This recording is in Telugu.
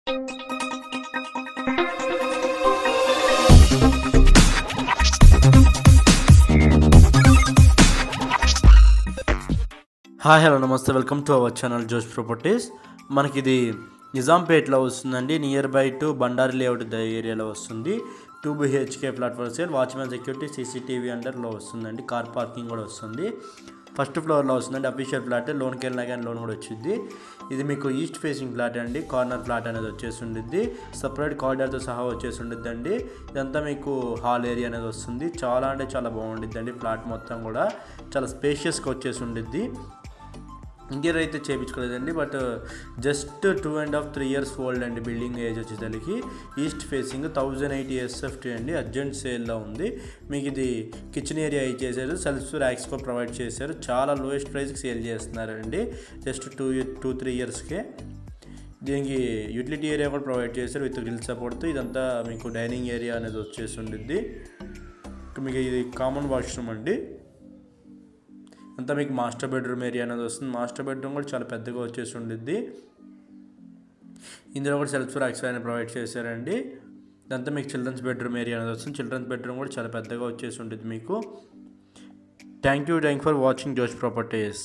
హాయ్ హలో నమస్తే, welcome to our channel Josh properties. మనకి ఇది నిజాంపేట్లో వస్తుందండి, near by to Bandari layout ఏరియాలో వస్తుంది. 2 BHK flat for sale, watchman security, CCTV అండర్లో వస్తుందండి. కార్ పార్కింగ్ కూడా వస్తుంది. ఫస్ట్ ఫ్లోర్లో వస్తుందండి. అఫీషియల్ ఫ్లాట్, లోన్కి వెళ్ళినా కానీ లోన్ కూడా వచ్చింది. ఇది మీకు ఈస్ట్ ఫేసింగ్ ఫ్లాట్ అండి. కార్నర్ ఫ్లాట్ అనేది వచ్చేసి ఉండిద్ది. సపరేట్ కారిడార్తో సహా వచ్చేసి ఉండిద్దండి. ఇదంతా మీకు హాల్ ఏరియా అనేది వస్తుంది. చాలా అంటే చాలా బాగుండిద్దండి. ఫ్లాట్ మొత్తం కూడా చాలా స్పేషియస్గా వచ్చేసి ఉండిద్ది. ఇంటీరియర్ అయితే చేయించుకోలేదండి, బట్ జస్ట్ 2.5-3 years ఓల్డ్ అండి. బిల్డింగ్ ఏజ్ వచ్చేసరికి ఈస్ట్ ఫేసింగ్ 1080 SFT అండి. అర్జెంట్ సేల్లో ఉంది. మీకు ఇది కిచెన్ ఏరియా ఇచ్చేసారు. సెల్ఫ్ ర్యాక్స్ కూడా ప్రొవైడ్ చేశారు. చాలా లోయెస్ట్ ప్రైస్కి సేల్ చేస్తున్నారండి, జస్ట్ 2-3 yearsకే. దీనికి యూటిలిటీ ఏరియా కూడా ప్రొవైడ్ చేశారు విత్ గ్రిల్ సపోర్ట్తో. ఇదంతా మీకు డైనింగ్ ఏరియా అనేది వచ్చేసి ఉండిద్ది. మీకు ఇది కామన్ వాష్రూమ్ అండి. అంతా మీకు మాస్టర్ బెడ్రూమ్ ఏరియా అనేది వస్తుంది. మాస్టర్ బెడ్రూమ్ కూడా చాలా పెద్దగా వచ్చేసి ఉండిద్ది. ఇందులో కూడా సెల్ఫ్ ర్యాక్స్ అనేది ప్రొవైడ్ చేశారండి. ఇదంతా మీకు చిల్డ్రన్స్ బెడ్రూమ్ ఏరియా అనేది వస్తుంది. చిల్డ్రన్స్ బెడ్రూమ్ కూడా చాలా పెద్దగా వచ్చేసి ఉంటుంది మీకు. థ్యాంక్ యూ ఫర్ వాచింగ్ జోష్ ప్రాపర్టీస్.